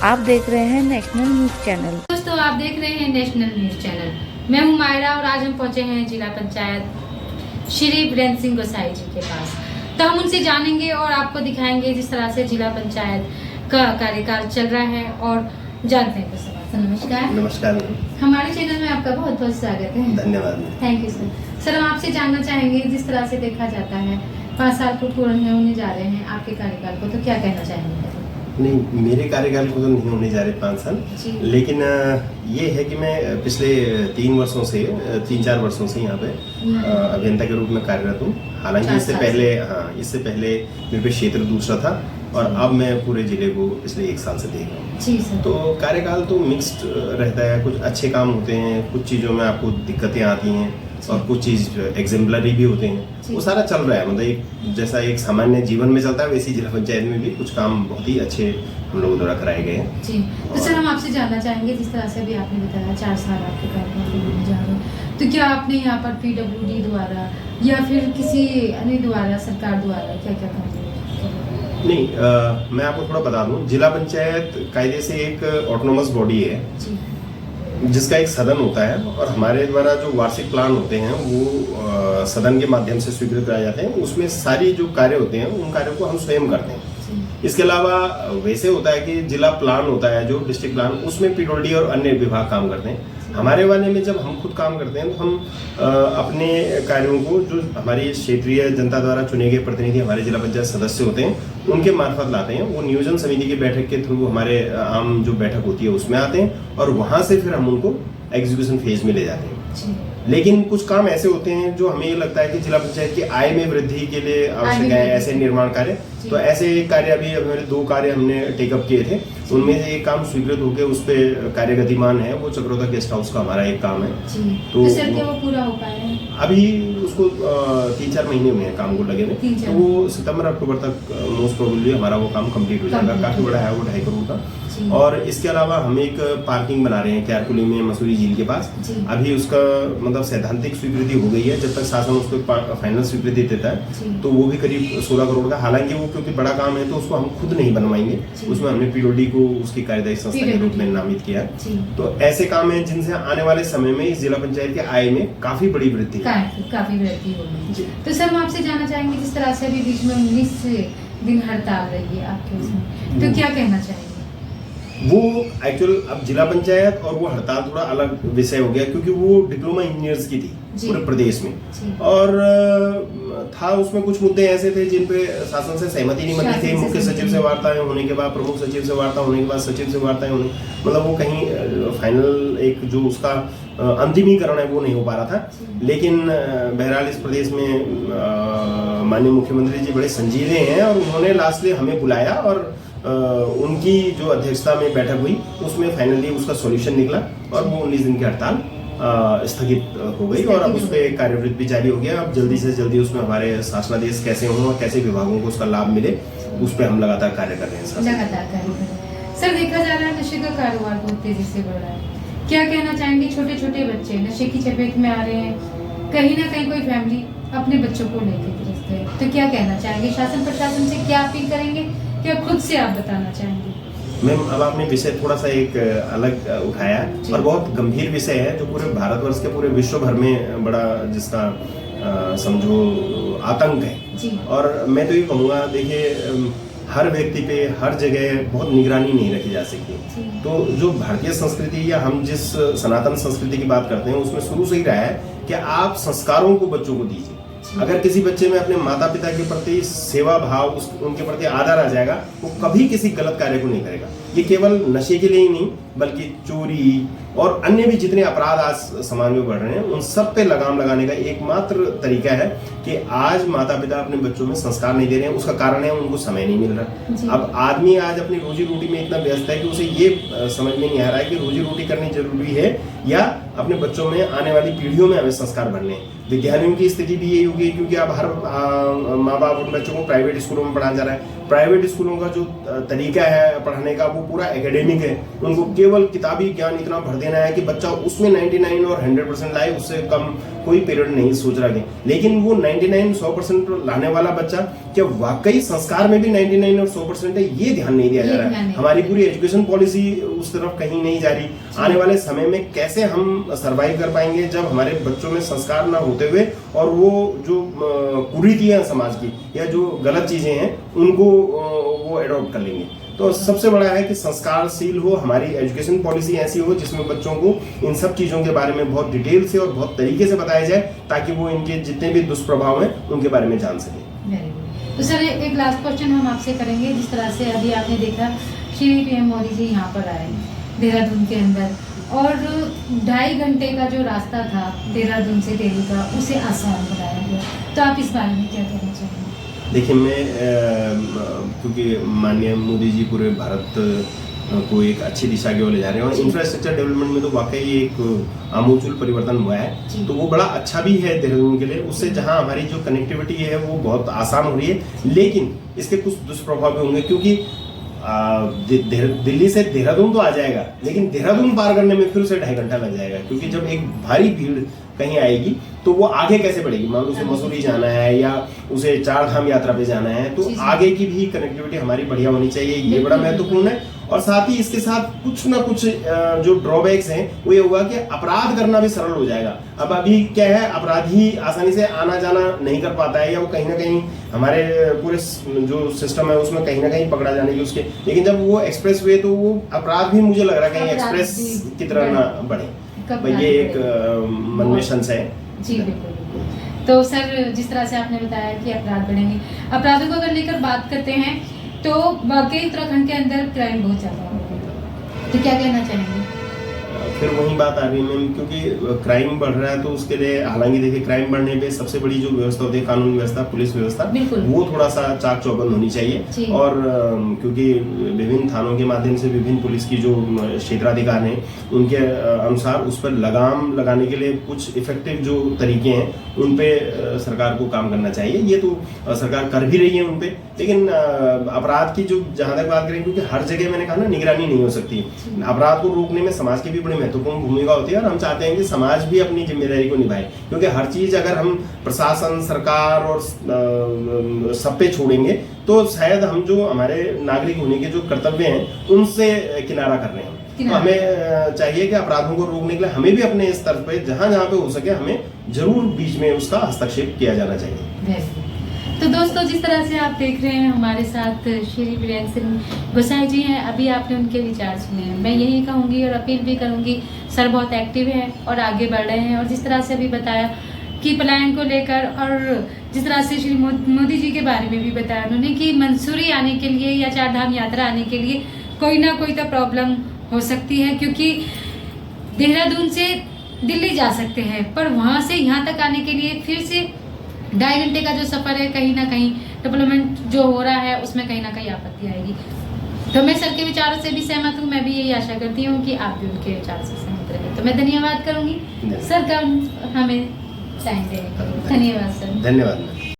आप देख रहे हैं नेशनल न्यूज चैनल। दोस्तों, आप देख रहे हैं नेशनल न्यूज चैनल। मैं हूं मायरा और आज हम पहुंचे हैं जिला पंचायत श्री वीरेंद्र सिंह गोसाई जी के पास। तो हम उनसे जानेंगे और आपको दिखाएंगे जिस तरह से जिला पंचायत का कार्यकाल चल रहा है और जानते हैं कुछ सवाल। नमस्कार। नमस्कार। हमारे चैनल में आपका बहुत बहुत स्वागत है। धन्यवाद। Thank you sir. सर, हम आपसे जानना चाहेंगे, जिस तरह से देखा जाता है 5 साल को पूर्ण होने जा रहे हैं आपके कार्यकाल को, तो क्या कहना चाहेंगे? नहीं, मेरे कार्यकाल को तो नहीं होने जा रहे 5 साल, लेकिन ये है कि मैं पिछले 3 वर्षों से 3-4 वर्षों से यहाँ पे अभियंता के रूप में कार्यरत हूँ। हालांकि इससे पहले मेरे पे क्षेत्र दूसरा था और अब मैं पूरे जिले को पिछले 1 साल से देख रहा हूँ। तो कार्यकाल तो मिक्स्ड रहता है, कुछ अच्छे काम होते हैं, कुछ चीज़ों में आपको दिक्कतें आती हैं और कुछ चीज़ एग्जेम्पलरी भी होते हैं। वो सारा चल रहा है, मतलब जैसा एक सामान्य जीवन में चलता है वैसे जिला पंचायत में भी कुछ काम बहुत ही अच्छे हम लोगों द्वारा कराए गए हैं। जी, तो सर हम आपसे जानना चाहेंगे, जिस तरह से अभी आपने बताया 4 साल आपके कार्यकाल होने जा रहे हैं, तो क्या आपने यहाँ पर PWD द्वारा या फिर किसी अन्य द्वारा, सरकार द्वारा क्या क्या काम? नहीं, मैं आपको थोड़ा बता दूं, जिला पंचायत कायदे से एक ऑटोनोमस बॉडी है जिसका एक सदन होता है और हमारे द्वारा जो वार्षिक प्लान होते हैं वो सदन के माध्यम से स्वीकृत कराए जाते हैं। उसमें सारी जो कार्य होते हैं उन कार्यों को हम स्वयं करते हैं। इसके अलावा वैसे होता है कि जिला प्लान होता है, जो डिस्ट्रिक्ट प्लान, उसमें PWD और अन्य विभाग काम करते हैं। हमारे वाले में जब हम खुद काम करते हैं तो हम अपने कार्यों को, जो हमारी क्षेत्रीय जनता द्वारा चुने गए प्रतिनिधि हमारे जिला पंचायत सदस्य होते हैं, उनके मार्फत लाते हैं। वो नियोजन समिति की बैठक के थ्रू हमारे आम जो बैठक होती है उसमें आते हैं और वहां से फिर हम उनको एग्जीक्यूशन फेज में ले जाते हैं। लेकिन कुछ काम ऐसे होते हैं जो हमें ये लगता है कि जिला पंचायत की आय में वृद्धि के लिए आवश्यक है, ऐसे निर्माण कार्य। तो ऐसे कार्य अभी हमारे 2 कार्य हमने टेकअप किए थे, उनमें से एक काम स्वीकृत होकर उस पे कार्य गतिमान है, वो चक्रोदा गेस्ट हाउस का हमारा एक काम है। तो सर क्या वो पूरा हो पाया है? अभी उसको 3-4 महीने हुए हैं काम को लगे हुए, तो वो सितंबर-अक्टूबर तक मोस्ट प्रोबेबली हमारा वो काम कंप्लीट हो जाएगा। काफी बड़ा है वो, 2.5 करोड़ का। और इसके अलावा हम एक पार्किंग बना रहे हैं क्यारकुली में, मसूरी झील के पास। अभी उसका मतलब सैद्धांतिक स्वीकृति हो गई है, जब तक शासन उसको फाइनल स्वीकृति देता है तो वो भी करीब 16 करोड़ का। हालांकि वो क्योंकि बड़ा काम है तो उसको हम खुद नहीं बनवाएंगे, उसमें हमने PWD को उसकी कार्यदायी संस्था के रूप में नामित किया। तो ऐसे काम है जिनसे आने वाले समय में इस जिला पंचायत के आय में काफी बड़ी वृद्धि होगी। तो सर हम आपसे जानना चाहेंगे, जिस तरह से अभी बीच में 19 दिन हड़ताल रही है आपके उसमें, तो क्या कहना चाहेंगे? वो एक्चुअल अब जिला पंचायत और वो हड़ताल थोड़ा अलग विषय हो गया, क्योंकि वो डिप्लोमा इंजीनियर्स की थी पूरे प्रदेश में, और था उसमें कुछ मुद्दे ऐसे थे जिन पे शासन से सहमति नहीं बनी थी। मुख्य सचिव से वार्ताएं होने के बाद, प्रमुख सचिव से वार्ता होने के बाद, सचिव से वार्ताएं होने, मतलब वो कहीं फाइनल एक जो उसका अंतिमीकरण है वो नहीं हो पा रहा था। लेकिन बहरहाल इस प्रदेश में माननीय मुख्यमंत्री जी बड़े संजीदे हैं और उन्होंने लास्टली हमें बुलाया और उनकी जो अध्यक्षता में बैठक हुई उसमें फाइनली उसका सॉल्यूशन निकला और वो 19 दिन की हड़ताल स्थगित हो गई और अब उस पर कार्यवृत्ति भी जारी हो गया। अब जल्दी से जल्दी उसमें हमारे शासनादेश कैसे हों और कैसे विभागों को उसका लाभ मिले, उस पर हम लगातार कार्य कर रहे हैं। सर, देखा जा रहा है नशे का कारोबार बहुत तेजी से बढ़ रहा है, क्या कहना चाहेंगे? छोटे छोटे बच्चे नशे की चपेट में आ रहे हैं, कहीं ना कहीं कोई फैमिली अपने बच्चों को लेकर ग्रस्त है, तो क्या कहना चाहेंगे? शासन प्रशासन से क्या अपील करेंगे, क्या खुद से आप बताना चाहेंगे? मैम, अब आपने विषय थोड़ा सा एक अलग उठाया और बहुत गंभीर विषय है जो पूरे भारतवर्ष के पूरे विश्व भर में बड़ा, जिसका समझो आतंक है। और मैं तो ये कहूँगा, देखिए हर व्यक्ति पे हर जगह बहुत निगरानी नहीं रखी जा सकती। तो जो भारतीय संस्कृति या हम जिस सनातन संस्कृति की बात करते हैं उसमें शुरू से ही रहा है कि आप संस्कारों को बच्चों को दीजिए। अगर किसी बच्चे में अपने माता पिता के प्रति सेवा भाव, उनके प्रति आदर आ जाएगा, वो कभी किसी गलत कार्य को नहीं करेगा। ये केवल नशे के लिए ही नहीं बल्कि चोरी और अन्य भी जितने अपराध आज समाज में बढ़ रहे हैं उन सब पे लगाम लगाने का एकमात्र तरीका है कि आज माता पिता अपने बच्चों में संस्कार नहीं दे रहे हैं। उसका कारण है उनको समय नहीं मिल रहा। अब आदमी आज अपनी रोजी रोटी में इतना व्यस्त है कि उसे ये समझ में नहीं आ रहा है कि रोजी रोटी करनी जरूरी है या अपने बच्चों में, आने वाली पीढ़ियों में हमें संस्कार भरने हैं। विद्यालयों की स्थिति भी यही होगी, क्योंकि अब हर माँ बाप उन बच्चों को प्राइवेट स्कूलों में पढ़ाया जा रहा है। प्राइवेट स्कूलों का जो तरीका है पढ़ाने का वो पूरा एकेडमिक है। उनको केवल किताबी ज्ञान इतना भर देना है कि बच्चा उसमें 99 और 100% लाए, उससे कम कोई पीरियड नहीं सोच रहा है। लेकिन वो 99-100% लाने वाला बच्चा क्या वाकई संस्कार में भी 99 और 100% है, ये ध्यान नहीं दिया जा रहा है। हमारी पूरी एजुकेशन पॉलिसी उस तरफ कहीं नहीं जा रही। आने वाले समय में कैसे हम सर्वाइव कर पाएंगे जब हमारे बच्चों में संस्कार ना होते हुए और वो जो कुरीतियां समाज की या जो गलत चीजें हैं उनको वो एडॉप्ट कर लेंगे। तो सबसे बड़ा है कि संस्कारशील हो, हमारी एजुकेशन पॉलिसी ऐसी हो जिसमें बच्चों को इन सब चीजों के बारे में बहुत डिटेल से और बहुत तरीके से बताया जाए ताकि वो इनके जितने भी दुष्प्रभाव हैं उनके बारे में जान सके। तो सर एक लास्ट क्वेश्चन हम आपसे करेंगे। जिस तरह से अभी आपने देखा श्री पीएम मोदी जी यहाँ पर आए देहरादून के अंदर और 2.5 घंटे का जो रास्ता था देहरादून से दिल्ली का उसे आसान बनाया गया, तो आप इस बारे में क्या कहना चाहेंगे? देखिए, मैं क्योंकि माननीय मोदी जी पूरे भारत को एक अच्छी दिशा की ओर ले जा रहे हैं और इंफ्रास्ट्रक्चर डेवलपमेंट में तो वाकई एक आमूल परिवर्तन हुआ है, तो वो बड़ा अच्छा भी है देहरादून के लिए। उससे जहां हमारी जो कनेक्टिविटी है वो बहुत आसान हो रही है, लेकिन इसके कुछ दुष्प्रभाव भी होंगे क्योंकि दिल्ली से देहरादून तो आ जाएगा लेकिन देहरादून पार करने में फिर उसे 2.5 घंटा लग जाएगा क्योंकि जब एक भारी भीड़ कहीं आएगी तो वो आगे कैसे बढ़ेगी। मान लो उसे मसूरी जाना है या उसे 4 धाम यात्रा पे जाना है तो आगे की भी कनेक्टिविटी हमारी बढ़िया होनी चाहिए, ये बड़ा महत्वपूर्ण है। और साथ ही इसके साथ कुछ ना कुछ जो ड्रॉबैक्स हैं वो ये होगा कि अपराध करना भी सरल हो जाएगा। अब अभी क्या है, अपराधी आसानी से आना जाना नहीं कर पाता है या वो कहीं ना कहीं हमारे पूरे जो सिस्टम है उसमें कहीं ना कहीं पकड़ा जाने की उसके, लेकिन जब वो एक्सप्रेस हुए तो वो अपराध भी मुझे लग रहा है कहीं एक्सप्रेस की तरह ना बढ़े। ये एक मन में संशय है। जी बिल्कुल। तो सर जिस तरह से आपने बताया कि अपराध बढ़ेंगे, अपराधों को अगर लेकर बात करते हैं तो वाकई उत्तराखंड के अंदर क्राइम बहुत ज्यादा हो रहा है, तो क्या कहना चाहेंगे? फिर वही बात आ रही है मैम, क्योंकि क्राइम बढ़ रहा है तो उसके लिए हालांकि देखिए क्राइम बढ़ने पे सबसे बड़ी जो व्यवस्था होती है कानून व्यवस्था, पुलिस व्यवस्था, वो थोड़ा सा चाक चौबंद होनी चाहिए। और क्योंकि विभिन्न थानों के माध्यम से विभिन्न पुलिस की जो क्षेत्राधिकार हैं उनके अनुसार उस पर लगाम लगाने के लिए कुछ इफेक्टिव जो तरीके हैं उन पे सरकार को काम करना चाहिए। ये तो सरकार कर भी रही है उन पे, लेकिन अपराध की जो जहां तक बात करें, क्योंकि हर जगह मैंने कहा ना निगरानी नहीं हो सकती, अपराध को रोकने में समाज की भी बड़ी महत्वपूर्ण भूमिका होती है और हम चाहते हैं कि समाज भी अपनी जिम्मेदारी को निभाए, क्योंकि हर चीज अगर हम प्रशासन, सरकार और सब पे छोड़ेंगे तो शायद हम जो हमारे नागरिक होने के जो कर्तव्य हैं उनसे किनारा कर रहे हैं। तो हमें चाहिए कि अपराधों को रोकने के लिए हमें भी अपने स्तर पे जहां जहां पे हो सके हमें जरूर बीच में उसका हस्तक्षेप किया जाना चाहिए। तो दोस्तों जिस तरह से आप देख रहे हैं हमारे साथ श्री वीरेंद्र सिंह गोसाई जी हैं, अभी आपने उनके विचार सुने हैं। मैं यही कहूँगी और अपील भी करूँगी, सर बहुत एक्टिव हैं और आगे बढ़ रहे हैं और जिस तरह से अभी बताया कि पलायन को लेकर और जिस तरह से श्री मोदी जी के बारे में भी बताया उन्होंने कि मंसूरी आने के लिए या 4 धाम यात्रा आने के लिए कोई ना कोई तो प्रॉब्लम हो सकती है, क्योंकि देहरादून से दिल्ली जा सकते हैं पर वहाँ से यहाँ तक आने के लिए फिर से 2.5 घंटे का जो सफ़र है, कहीं ना कहीं डेवलपमेंट जो हो रहा है उसमें कहीं ना कहीं आपत्ति आएगी। तो मैं सर के विचारों से भी सहमत हूँ, मैं भी यही आशा करती हूँ कि आप भी उनके विचारों से सहमत रहें। तो मैं धन्यवाद करूँगी सर का हमें टाइम देने के लिए। धन्यवाद सर। धन्यवाद।